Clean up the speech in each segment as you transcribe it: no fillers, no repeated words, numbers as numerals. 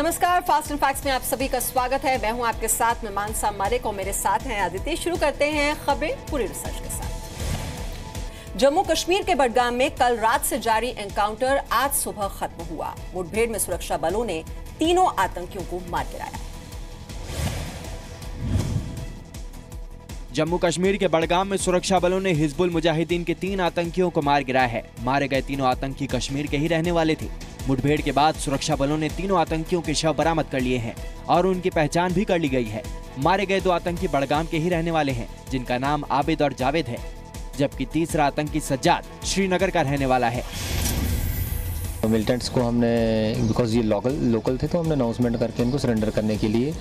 नमस्कार, fast and facts में आप सभी का स्वागत है। मैं हूं आपके साथ में मानसा मालिक और मेरे साथ हैं आदित्य। शुरू करते हैं खबरें पूरी रिसर्च के साथ। जम्मू कश्मीर के बडगाम में कल रात से जारी एनकाउंटर आज सुबह खत्म हुआ। मुठभेड़ में सुरक्षा बलों ने तीनों आतंकियों को मार गिराया। जम्मू कश्मीर के बडगाम में सुरक्षा बलों ने हिजबुल मुजाहिदीन के 3 आतंकियों को मार गिराया है। मारे गए तीनों आतंकी कश्मीर के ही रहने वाले थे। मुठभेड़ के बाद सुरक्षा बलों ने तीनों आतंकियों के शव बरामद कर लिए हैं और उनकी पहचान भी कर ली गई है। मारे गए 2 आतंकी बडगाम के ही रहने वाले हैं, जिनका नाम आबिद और जावेद है, जबकि तीसरा आतंकी सज्जाद श्रीनगर का रहने वाला है। मिलिटेंट्स को हमने, बिकॉज ये लोकल थे, तो हमने अनाउंसमेंट करके इनको सरेंडर करने के लिए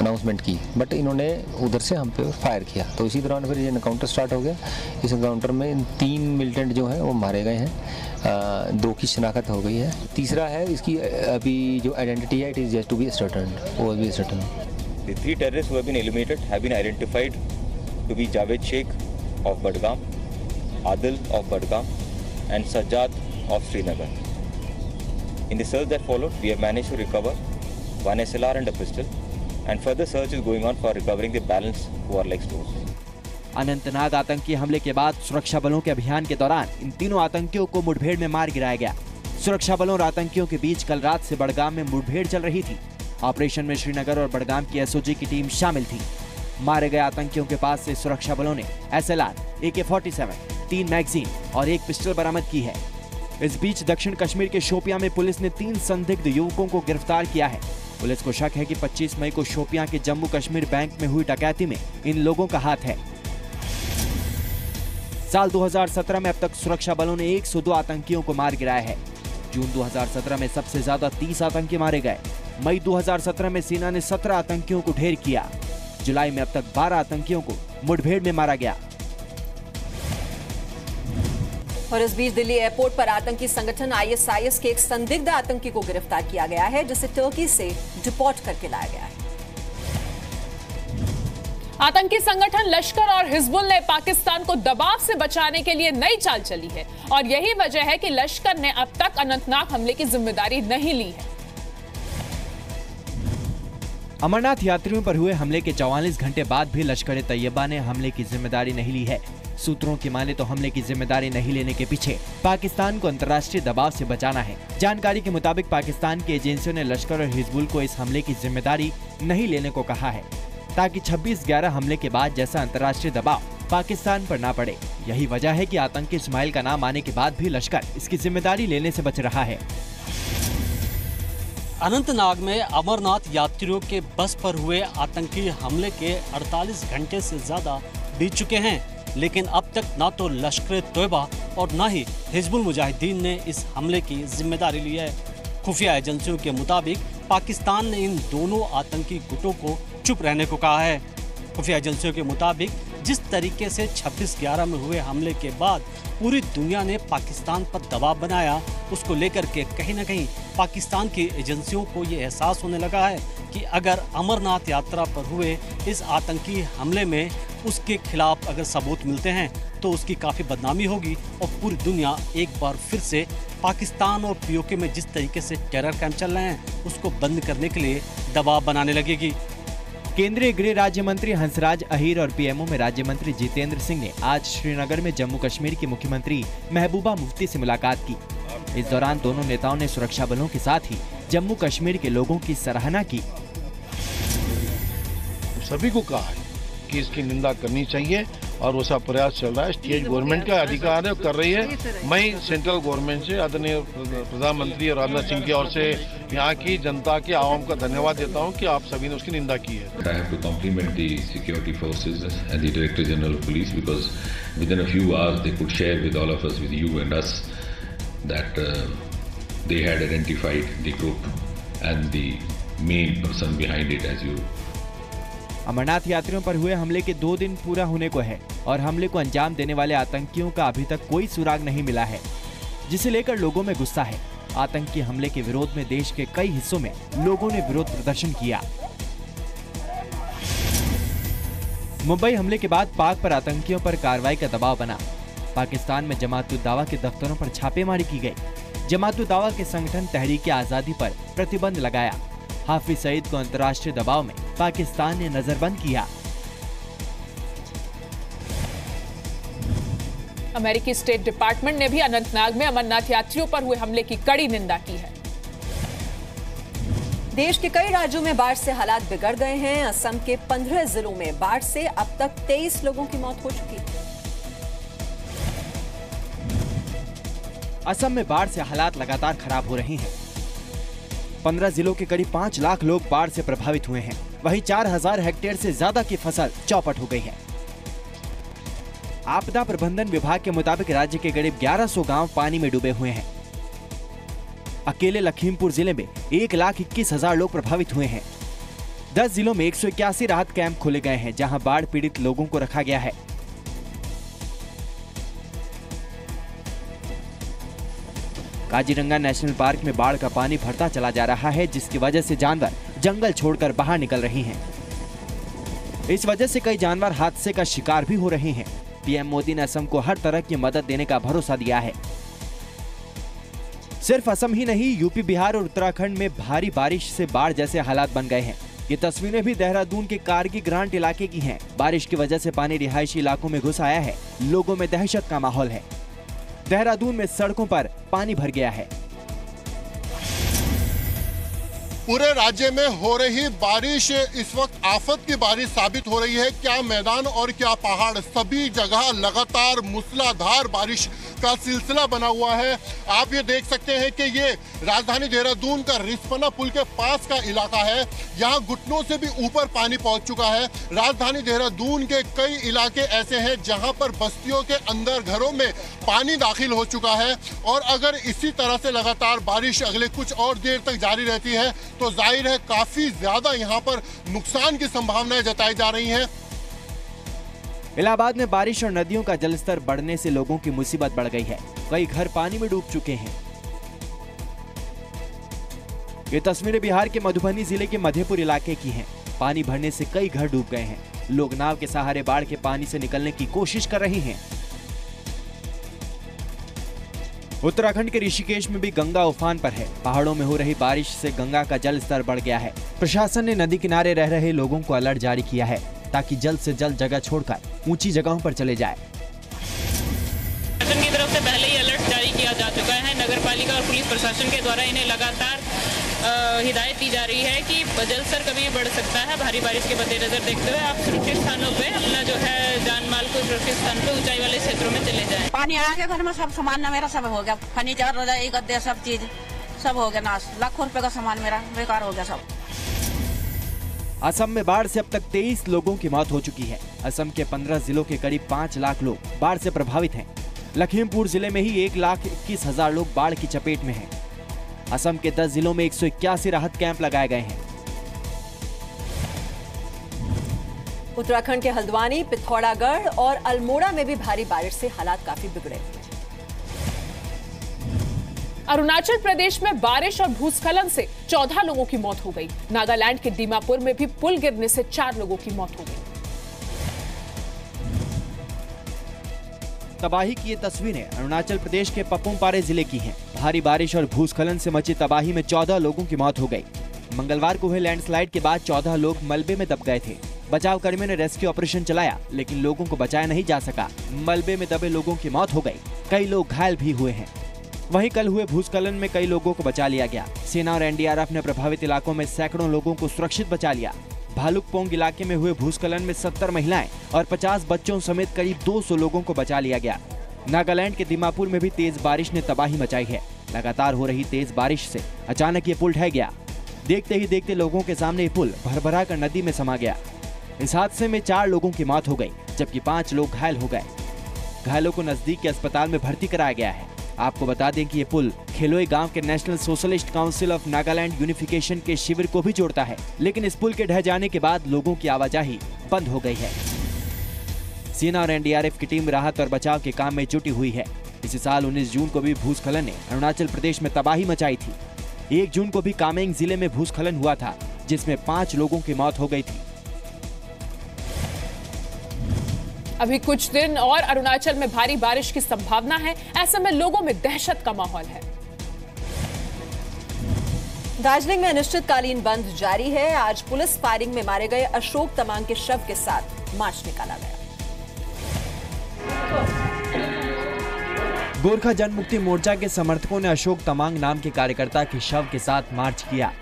अनाउंसमेंट की, बट इन्होंने उधर से हम पे फायर किया। तो इसी दौरान फिर ये एनकाउंटर स्टार्ट हो गया। इस एनकाउंटर में 3 मिलिटेंट जो हैं वो मारे गए हैं, 2 की शनाख्त हो गई है। तीसरा है, इसकी अभी जो आइडेंटिटी है, it is just to be certain, वो भी certain. The 3 terrorists who have been eliminated have been identified to be Javed Sheikh of Budgam, Adil of Budgam and Sajjad of Srinagar. In the search that followed, we have managed to recover 1 SLR and a pistol, and further search is going on for recovering the balance who are like stores. Anantnag आतंकी हमले के बाद सुरक्षा बलों के अभियान के दौरान इन तीनों आतंकियों को मुठभेड़ में मार गिराया गया। सुरक्षा बलों और आतंकियों के बीच कल रात से बडगाम में मुठभेड़ चल रही थी। ऑपरेशन में श्रीनगर और बडगाम की एसओजी की टीम शामिल थी। मारे गए आतंकियों के पास से सुरक्षा बलों ने SLR, AK-47, 3 मैगजीन और 1 पिस्टल बरामद की है। इस बीच दक्षिण कश्मीर के शोपियां में पुलिस ने 3 संदिग्ध युवकों को गिरफ्तार किया है। पुलिस को शक है कि 25 मई को शोपियां के जम्मू कश्मीर बैंक में हुई डकैती में इन लोगों का हाथ है। साल 2017 में अब तक सुरक्षा बलों ने 102 आतंकियों को मार गिराया है। जून 2017 में सबसे ज्यादा 30 आतंकी मारे गए। मई 2017 में सेना ने 17 आतंकियों को ढेर किया। जुलाई में अब तक 12 आतंकियों को मुठभेड़ में मारा गया। और इस बीच दिल्ली एयरपोर्ट पर आतंकी संगठन ISIS के एक संदिग्ध आतंकी को गिरफ्तार किया गया है, जिसे टर्की से डिपोर्ट करके लाया गया है। आतंकी संगठन लश्कर और हिजबुल ने पाकिस्तान को दबाव से बचाने के लिए नई चाल चली है और यही वजह है कि लश्कर ने अब तक अनंतनाग हमले की जिम्मेदारी नहीं ली है। अमरनाथ यात्रियों पर हुए हमले के 44 घंटे बाद भी लश्कर तैयबा ने हमले की जिम्मेदारी नहीं ली है। सूत्रों की माने तो हमले की जिम्मेदारी नहीं लेने के पीछे पाकिस्तान को अंतर्राष्ट्रीय दबाव से बचाना है। जानकारी के मुताबिक पाकिस्तान की एजेंसियों ने लश्कर और हिजबुल को इस हमले की जिम्मेदारी नहीं लेने को कहा है, ताकि 26/11 हमले के बाद जैसा अंतर्राष्ट्रीय दबाव पाकिस्तान पर ना पड़े। यही वजह है कि आतंकी इस्माइल का नाम आने के बाद भी लश्कर इसकी जिम्मेदारी लेने से बच रहा है। अनंतनाग में अमरनाथ यात्रियों के बस पर हुए आतंकी हमले के 48 घंटे से ज्यादा बीत चुके हैं, लेकिन अब तक ना तो लश्कर तोयबा और ना ही हिजबुल मुजाहिदीन ने इस हमले की जिम्मेदारी ली है। खुफिया एजेंसियों के मुताबिक पाकिस्तान ने इन दोनों आतंकी गुटों को चुप रहने को कहा है। खुफिया एजेंसियों के मुताबिक जिस तरीके से 26/11 में हुए हमले के बाद पूरी दुनिया ने पाकिस्तान पर दबाव बनाया, उसको लेकर के कहीं न कहीं पाकिस्तान की एजेंसियों को ये एहसास होने लगा है कि अगर अमरनाथ यात्रा पर हुए इस आतंकी हमले में उसके खिलाफ अगर सबूत मिलते हैं तो उसकी काफ़ी बदनामी होगी और पूरी दुनिया एक बार फिर से पाकिस्तान और POK में जिस तरीके से टेरर कैंप चल रहे हैं उसको बंद करने के लिए दबाव बनाने लगेगी। केंद्रीय गृह राज्य मंत्री हंसराज अहीर और PMO में राज्य मंत्री जितेंद्र सिंह ने आज श्रीनगर में जम्मू कश्मीर की मुख्यमंत्री महबूबा मुफ्ती से मुलाकात की। इस दौरान दोनों नेताओं ने सुरक्षा बलों के साथ ही जम्मू कश्मीर के लोगों की सराहना की। सभी को कहा है कि इसकी निंदा करनी चाहिए और वो सब प्रयास चल रहा है। स्टेट गवर्नमेंट का अधिकार है, कर रही है। मैं सेंट्रल गवर्नमेंट से आदरणीय प्रधानमंत्री राजनाथ सिंह की ओर से यहाँ की जनता के आवाम का धन्यवाद देता हूँ कि आप सभी ने उसकी निंदा की है। I have to compliment the security forces and the Director General of Police because within a few hours they could share with all of us, with you and us, that they had identified the group and the main person behind it as you. Amarnath यात्रियों पर हुए हमले के 2 दिन पूरा होने को है और हमले को अंजाम देने वाले आतंकियों का अभी तक कोई सुराग नहीं मिला है, जिसे लेकर लोगों में गुस्सा है। आतंकी हमले के विरोध में देश के कई हिस्सों में लोगों ने विरोध प्रदर्शन किया। मुंबई हमले के बाद पाक पर आतंकियों पर कार्रवाई का दबाव बना। पाकिस्तान में जमात-उद-दावा के दफ्तरों पर छापेमारी की गई। जमात उद दावा के संगठन तहरीक आजादी पर प्रतिबंध लगाया। हाफिज सईद को अंतर्राष्ट्रीय दबाव में पाकिस्तान ने नजरबंद किया। अमेरिकी स्टेट डिपार्टमेंट ने भी अनंतनाग में अमरनाथ यात्रियों पर हुए हमले की कड़ी निंदा की है। देश के कई राज्यों में बाढ़ से हालात बिगड़ गए हैं। असम के 15 जिलों में बाढ़ से अब तक 23 लोगों की मौत हो चुकी है। असम में बाढ़ से हालात लगातार खराब हो रहे हैं। 15 जिलों के करीब 5 लाख लोग बाढ़ से प्रभावित हुए हैं। वहीं 4000 हेक्टेयर से ज्यादा की फसल चौपट हो गई है। आपदा प्रबंधन विभाग के मुताबिक राज्य के करीब 1100 गांव पानी में डूबे हुए हैं। अकेले लखीमपुर जिले में 1,21,000 लोग प्रभावित हुए हैं। 10 जिलों में 181 राहत कैंप खोले गए हैं, जहां बाढ़ पीड़ित लोगों को रखा गया है। काजीरंगा नेशनल पार्क में बाढ़ का पानी भरता चला जा रहा है, जिसकी वजह से जानवर जंगल छोड़कर बाहर निकल रहे हैं। इस वजह से कई जानवर हादसे का शिकार भी हो रहे हैं। पीएम मोदी ने असम को हर तरह की मदद देने का भरोसा दिया है। सिर्फ असम ही नहीं, यूपी, बिहार और उत्तराखंड में भारी बारिश से बाढ़ जैसे हालात बन गए हैं। ये तस्वीरें भी देहरादून के कारगी ग्रांट इलाके की हैं। बारिश की वजह से पानी रिहायशी इलाकों में घुस आया है। लोगों में दहशत का माहौल है। देहरादून में सड़कों पर पानी भर गया है। पूरे राज्य में हो रही बारिश इस वक्त आफत की बारिश साबित हो रही है। क्या मैदान और क्या पहाड़, सभी जगह लगातार मूसलाधार बारिश का सिलसिला बना हुआ है। आप ये देख सकते हैं कि ये राजधानी देहरादून का रिस्पना पुल के पास का इलाका है। यहाँ घुटनों से भी ऊपर पानी पहुंच चुका है। राजधानी देहरादून के कई इलाके ऐसे हैं जहां पर बस्तियों के अंदर घरों में पानी दाखिल हो चुका है। और अगर इसी तरह से लगातार बारिश अगले कुछ और देर तक जारी रहती है तो जाहिर है काफी ज्यादा यहाँ पर नुकसान की संभावनाएं जताई जा रही हैं। इलाहाबाद में बारिश और नदियों का जलस्तर बढ़ने से लोगों की मुसीबत बढ़ गई है। कई घर पानी में डूब चुके हैं। ये तस्वीरें बिहार के मधुबनी जिले के मधेपुर इलाके की हैं। पानी भरने से कई घर डूब गए हैं। लोग नाव के सहारे बाढ़ के पानी से निकलने की कोशिश कर रहे हैं। उत्तराखंड के ऋषिकेश में भी गंगा उफान पर है। पहाड़ों में हो रही बारिश से गंगा का जल स्तर बढ़ गया है। प्रशासन ने नदी किनारे रह रहे लोगों को अलर्ट जारी किया है ताकि जल्द से जल्द जगह छोड़कर ऊंची जगहों पर चले जाए। प्रशासन की तरफ से पहले ही अलर्ट जारी किया जा चुका है। नगर पालिका और पुलिस प्रशासन के द्वारा इन्हें लगातार हिदायत दी जा रही है कि जल स्तर कभी बढ़ सकता है। भारी बारिश के मद्देनजर देखते हुए आप सुरक्षित स्थानों पे अपना जो है जान माल को सुरक्षित स्थान पे ऊंचाई वाले क्षेत्रों में चले जाएं। पानी आ गया घर में, सब सामान ना मेरा सब हो गया। फर्नीचर, रजाई, गद्दे, सब चीज सब हो गया नाश। लाखों रुपए का सामान मेरा बेकार हो गया सब। असम में बाढ़ से अब तक 23 लोगों की मौत हो चुकी है। असम के 15 जिलों के करीब 5 लाख लोग बाढ़ से प्रभावित हैं। लखीमपुर जिले में ही 1,21,000 लोग बाढ़ की चपेट में हैं। असम के 10 जिलों में 181 राहत कैंप लगाए गए हैं। उत्तराखंड के हल्द्वानी, पिथौरागढ़ और अल्मोड़ा में भी भारी बारिश से हालात काफी बिगड़े। अरुणाचल प्रदेश में बारिश और भूस्खलन से 14 लोगों की मौत हो गई। नागालैंड के दीमापुर में भी पुल गिरने से 4 लोगों की मौत हो गई। तबाही की ये तस्वीरें अरुणाचल प्रदेश के पपुमपारे जिले की हैं। भारी बारिश और भूस्खलन से मची तबाही में 14 लोगों की मौत हो गई। मंगलवार को हुए लैंडस्लाइड के बाद 14 लोग मलबे में दब गए थे। बचाव कर्मियों ने रेस्क्यू ऑपरेशन चलाया, लेकिन लोगों को बचाया नहीं जा सका। मलबे में दबे लोगों की मौत हो गई। कई लोग घायल भी हुए हैं। वहीं कल हुए भूस्खलन में कई लोगों को बचा लिया गया। सेना और एनडीआरएफ ने प्रभावित इलाकों में सैकड़ों लोगों को सुरक्षित बचा लिया। भालुकपोंग इलाके में हुए भूस्खलन में 70 महिलाएं और 50 बच्चों समेत करीब 200 लोगों को बचा लिया गया। नागालैंड के दीमापुर में भी तेज बारिश ने तबाही मचाई है। लगातार हो रही तेज बारिश से अचानक ये पुल ढह गया। देखते ही देखते लोगों के सामने ये पुल भरभरा कर नदी में समा गया। इस हादसे में 4 लोगों की मौत हो गई, जबकि 5 लोग घायल हो गए। घायलों को नजदीक के अस्पताल में भर्ती कराया गया है। आपको बता दें कि ये पुल खेलोई गांव के national socialist council of Nagaland unification के शिविर को भी जोड़ता है, लेकिन इस पुल के ढह जाने के बाद लोगों की आवाजाही बंद हो गई है। सेना और एनडीआरएफ की टीम राहत और बचाव के काम में जुटी हुई है। इसी साल 19 जून को भी भूस्खलन ने अरुणाचल प्रदेश में तबाही मचाई थी। 1 जून को भी कामेंग जिले में भूस्खलन हुआ था, जिसमें 5 लोगों की मौत हो गई थी। अभी कुछ दिन और अरुणाचल में भारी बारिश की संभावना है। ऐसे में लोगों में दहशत का माहौल है। दार्जिलिंग में अनिश्चितकालीन बंद जारी है। आज पुलिस फायरिंग में मारे गए अशोक तमांग के शव के साथ मार्च निकाला गया। गोरखा जनमुक्ति मोर्चा के समर्थकों ने अशोक तमांग नाम के कार्यकर्ता के शव के साथ मार्च किया।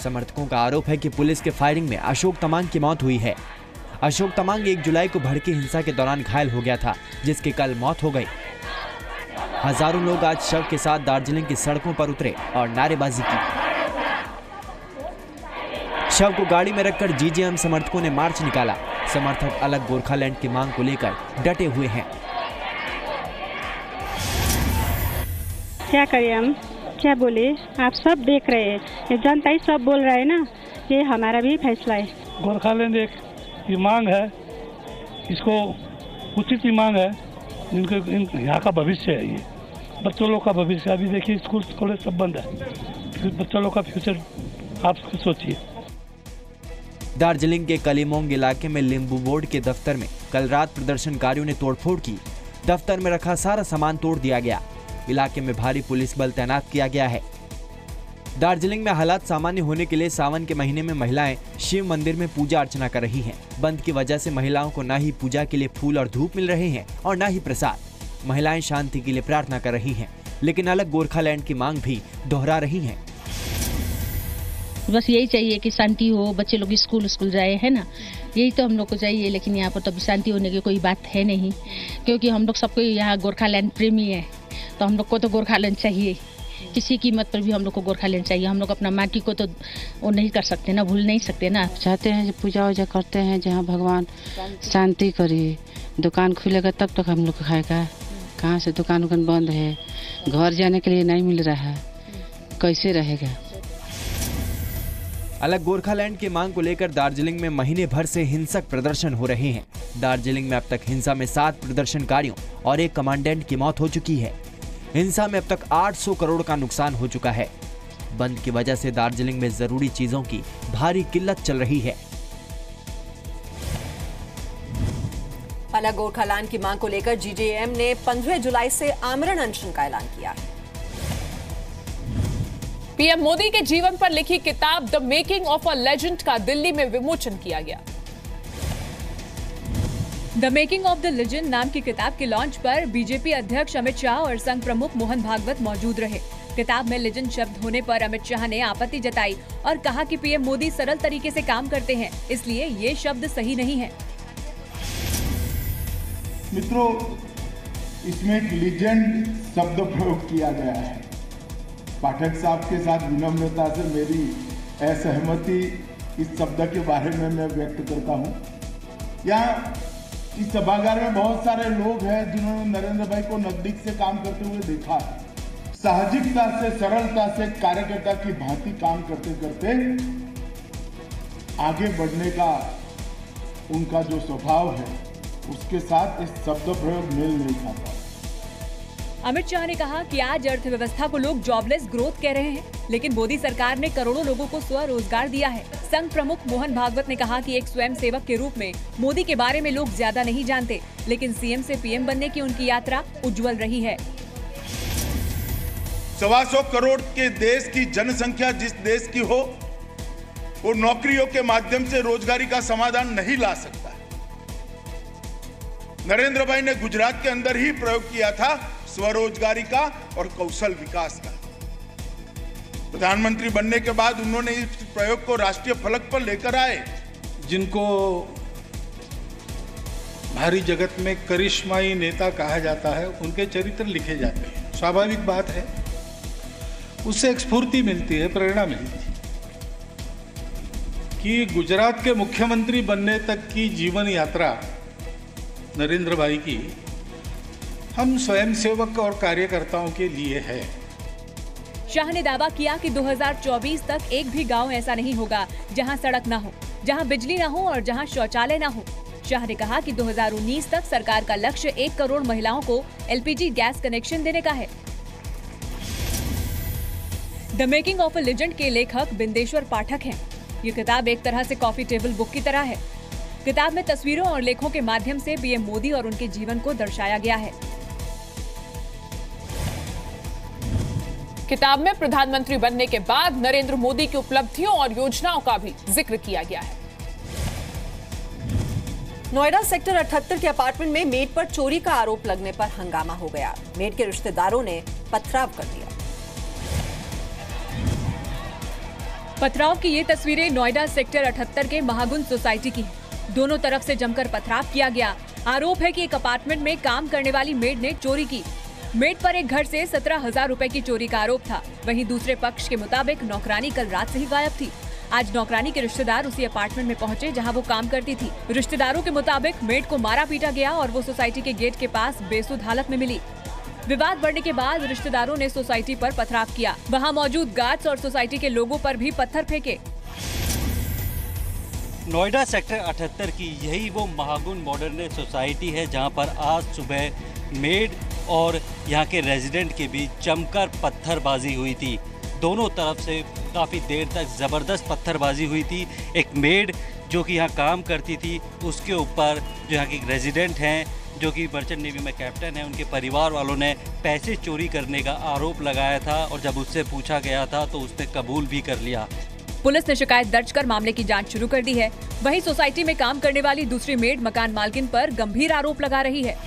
समर्थकों का आरोप है कि पुलिस के फायरिंग में अशोक तमांग की मौत हुई है। अशोक तमांग 1 जुलाई को भड़की हिंसा के दौरान घायल हो गया था, जिसकी कल मौत हो गई। हजारों लोग आज शव के साथ दार्जिलिंग की सड़कों पर उतरे और नारेबाजी की। शव को गाड़ी में रखकर जीजेएम समर्थकों ने मार्च निकाला। समर्थक अलग गोरखालैंड की मांग को लेकर डटे हुए हैं। क्या करें हम, क्या बोले, आप सब देख रहे हैं, ये जनता ही सब बोल रहा है ना, ये हमारा भी फैसला है। गोरखालैंड एक ये मांग है, इसको उचित ही मांग है, इनको यहाँ का भविष्य है, ये बच्चों लोग का भविष्य। अभी देखिए स्कूल कॉलेज सब बंद है, बच्चों लोग का फ्यूचर आप सोचिए। दार्जिलिंग के कलिमोंग इलाके में लिंबू बोर्ड के दफ्तर में कल रात प्रदर्शनकारियों ने तोड़फोड़ की। दफ्तर में रखा सारा सामान तोड़ दिया गया। इलाके में भारी पुलिस बल तैनात किया गया है। दार्जिलिंग में हालात सामान्य होने के लिए सावन के महीने में महिलाएं शिव मंदिर में पूजा अर्चना कर रही हैं। बंद की वजह से महिलाओं को न ही पूजा के लिए फूल और धूप मिल रहे हैं और न ही प्रसाद। महिलाएं शांति के लिए प्रार्थना कर रही हैं, लेकिन अलग गोरखालैंड की मांग भी दोहरा रही हैं। बस यही चाहिए कि शांति हो, बच्चे लोग स्कूल जाए, है ना, यही तो हम लोग को चाहिए। लेकिन यहाँ पर तो शांति होने की कोई बात है नहीं, क्योंकि हम लोग सबको यहाँ गोरखालैंड प्रेमी है, तो हम लोग को तो गोरखालैंड चाहिए। किसी कीमत पर भी हम लोग को गोरखालैंड चाहिए। हम लोग अपना माटी को तो वो नहीं कर सकते ना, भूल नहीं सकते ना। चाहते हैं जो पूजा वूजा करते हैं जहाँ भगवान शांति करे। दुकान खुलेगा तब तक हम लोग खाएगा, कहाँ से दुकान बंद है, घर जाने के लिए नहीं मिल रहा है, कैसे रहेगा। अलग गोरखालैंड की मांग को लेकर दार्जिलिंग में महीने भर से हिंसक प्रदर्शन हो रहे हैं। दार्जिलिंग में अब तक हिंसा में 7 प्रदर्शनकारियों और 1 कमांडेंट की मौत हो चुकी है। हिंसा में अब तक 800 करोड़ का नुकसान हो चुका है। बंद की वजह से दार्जिलिंग में जरूरी चीजों की भारी किल्लत चल रही है। अलग गोरखालैंड की मांग को लेकर जीजेएम ने 15 जुलाई से आमरण अनशन का ऐलान किया है। पीएम मोदी के जीवन पर लिखी किताब the making of a legend का दिल्ली में विमोचन किया गया। The making of the legend नाम की किताब के लॉन्च पर बीजेपी अध्यक्ष अमित शाह और संघ प्रमुख मोहन भागवत मौजूद रहे। किताब में लेजेंड शब्द होने पर अमित शाह ने आपत्ति जताई और कहा कि पीएम मोदी सरल तरीके से काम करते हैं, इसलिए ये शब्द सही नहीं है। मित्रों, इसमें एक लीजेंड शब्द प्रयोग किया गया है। पाठक साहब के साथ विनम्रता से मेरी असहमति इस शब्द के बारे में मैं व्यक्त करता हूं। यहाँ इस सभागार में बहुत सारे लोग हैं जिन्होंने नरेंद्र भाई को नजदीक से काम करते हुए देखा है। साहजिकता से, सरलता से कार्यकर्ता की भांति काम करते करते आगे बढ़ने का उनका जो स्वभाव है, उसके साथ इस शब्द प्रयोग मेल नहीं खाता। अमित शाह ने कहा कि आज अर्थव्यवस्था को लोग जॉबलेस ग्रोथ कह रहे हैं, लेकिन मोदी सरकार ने करोड़ों लोगों को स्वरोजगार दिया है। संघ प्रमुख मोहन भागवत ने कहा कि एक स्वयं सेवक के रूप में मोदी के बारे में लोग ज्यादा नहीं जानते, लेकिन सीएम से पीएम बनने की उनकी यात्रा उज्जवल रही है। 125 करोड़ के देश की जनसंख्या जिस देश की हो, वो नौकरियों के माध्यम से रोजगारी का समाधान नहीं ला सकता। नरेंद्र भाई ने गुजरात के अंदर ही प्रयोग किया था स्वरोजगारी का और कौशल विकास का। प्रधानमंत्री बनने के बाद उन्होंने इस प्रयोग को राष्ट्रीय फलक पर लेकर आए। जिनको भारी जगत में करिश्माई नेता कहा जाता है, उनके चरित्र लिखे जाते हैं। स्वाभाविक बात है, उससे एक स्फूर्ति मिलती है, प्रेरणा मिलती है कि गुजरात के मुख्यमंत्री बनने तक की जीवन यात्रा नरेंद्र भाई की हम स्वयंसेवक और कार्यकर्ताओं के लिए है। शाह ने दावा किया कि 2024 तक एक भी गांव ऐसा नहीं होगा जहां सड़क न हो, जहां बिजली न हो और जहां शौचालय न हो। शाह ने कहा कि 2019 तक सरकार का लक्ष्य 1 करोड़ महिलाओं को एलपीजी गैस कनेक्शन देने का है। The making of a legend के लेखक बिंदेश्वर पाठक हैं। ये किताब एक तरह से कॉफी टेबल बुक की तरह है। किताब में तस्वीरों और लेखों के माध्यम से पीएम मोदी और उनके जीवन को दर्शाया गया है। किताब में प्रधानमंत्री बनने के बाद नरेंद्र मोदी की उपलब्धियों और योजनाओं का भी जिक्र किया गया है। नोएडा सेक्टर 78 के अपार्टमेंट में मेड पर चोरी का आरोप लगने पर हंगामा हो गया। मेड के रिश्तेदारों ने पथराव कर दिया। पथराव की ये तस्वीरें नोएडा सेक्टर 78 के महागुंज सोसाइटी की हैं। दोनों तरफ से जमकर पथराव किया गया। आरोप है कि एक अपार्टमेंट में काम करने वाली मेड ने चोरी की। मेड पर एक घर से 17,000 रुपए की चोरी का आरोप था। वहीं दूसरे पक्ष के मुताबिक नौकरानी कल रात से ही गायब थी। आज नौकरानी के रिश्तेदार उसी अपार्टमेंट में पहुंचे जहां वो काम करती थी। रिश्तेदारों के मुताबिक मेड को मारा पीटा गया और वो सोसाइटी के गेट के पास बेसुध हालत में मिली। विवाद बढ़ने के बाद रिश्तेदारों ने सोसाइटी पर पथराव किया। वहां मौजूद गार्ड्स और सोसाइटी के लोगों पर भी पत्थर फेंके। नोएडा सेक्टर 78 की यही वो महागुंज मॉडर्न सोसाइटी है जहां पर आज सुबह मेड और यहां के रेजिडेंट के बीच जमकर पत्थरबाजी हुई थी। दोनों तरफ से काफ़ी देर तक ज़बरदस्त पत्थरबाजी हुई थी। एक मेड जो कि यहाँ काम करती थी उसके ऊपर जो यहाँ के रेजिडेंट हैं जो कि मर्चेंट नेवी में कैप्टन है, उनके परिवार वालों ने पैसे चोरी करने का आरोप लगाया था और जब उससे पूछा गया था तो उसने कबूल भी कर लिया। पुलिस ने शिकायत दर्ज कर मामले की जांच शुरू कर दी है। वहीं सोसाइटी में काम करने वाली दूसरी मेड मकान मालकिन पर गंभीर आरोप लगा रही है।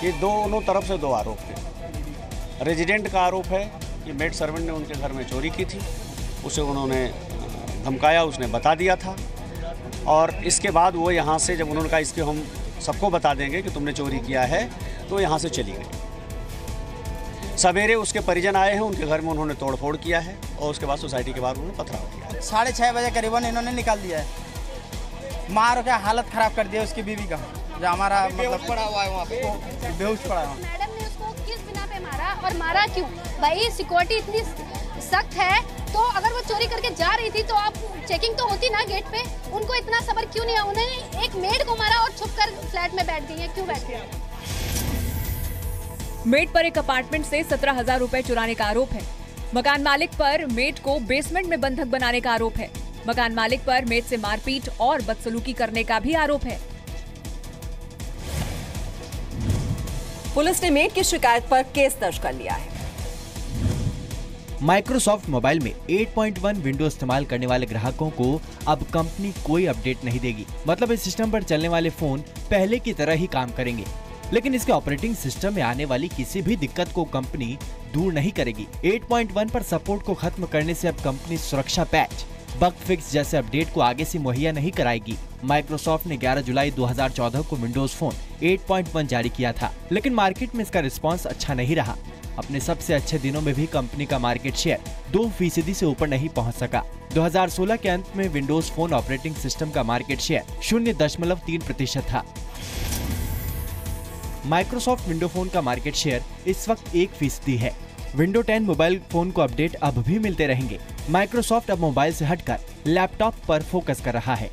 ये दोनों तरफ से दो आरोप थे। रेजिडेंट का आरोप है कि मेड सर्वेंट ने उनके घर में चोरी की थी, उसे उन्होंने धमकाया, उसने बता दिया था और इसके बाद वो यहाँ से जब उन्होंने कहा इसके हम सबको बता देंगे कि तुमने चोरी किया है, तो यहाँ से चली गई। सवेरे उसके परिजन आए हैं, उनके घर में उन्होंने तोड़फोड़ किया है और उसके बाद सोसाइटी के बाद उन्होंने पथराव किया। 6:30 बजे करीबन इन्होंने निकाल दिया है, मार के हालत खराब कर दिया उसकी बीवी का, जो हमारा मतलब पड़ा हुआ है वहाँ पे, बेहोश पड़ा हुआ। मैडम ने उसको किस बिना पे मारा और मारा क्यों? भाई सिक्योरिटी इतनी सख्त है तो अगर वो चोरी करके जा रही थी तो आप चेकिंग तो होती ना गेट पे। उनको इतना सब्र क्यों नहीं है? उन्होंने एक मेड को मारा और छुप कर फ्लैट में बैठ गई है, क्यों बैठ गई? मेड पर एक अपार्टमेंट से 17,000 रुपए चुराने का आरोप है। मकान मालिक पर मेड को बेसमेंट में बंधक बनाने का आरोप है। मकान मालिक पर मेड से मारपीट और बदसलूकी करने का भी आरोप है। पुलिस ने मेड की शिकायत पर केस दर्ज कर लिया है। माइक्रोसॉफ्ट मोबाइल में 8.1 विंडो इस्तेमाल करने वाले ग्राहकों को अब कंपनी कोई अपडेट नहीं देगी। मतलब इस सिस्टम पर चलने वाले फोन पहले की तरह ही काम करेंगे, लेकिन इसके ऑपरेटिंग सिस्टम में आने वाली किसी भी दिक्कत को कंपनी दूर नहीं करेगी। 8.1 पर सपोर्ट को खत्म करने से अब कंपनी सुरक्षा पैच, बग फिक्स जैसे अपडेट को आगे से मुहैया नहीं कराएगी। माइक्रोसॉफ्ट ने 11 जुलाई 2014 को विंडोज फोन 8.1 जारी किया था, लेकिन मार्केट में इसका रिस्पांस अच्छा नहीं रहा। अपने सबसे अच्छे दिनों में भी कंपनी का मार्केट शेयर 2% से ऊपर नहीं पहुंच सका। 2016 के अंत में विंडोज फोन ऑपरेटिंग सिस्टम का मार्केट शेयर 0.3% था। माइक्रोसॉफ्ट विंडो फोन का मार्केट शेयर इस वक्त 1% है। विंडो 10 मोबाइल फोन को अपडेट अब भी मिलते रहेंगे। माइक्रोसॉफ्ट अब मोबाइल से हटकर लैपटॉप पर फोकस कर रहा है।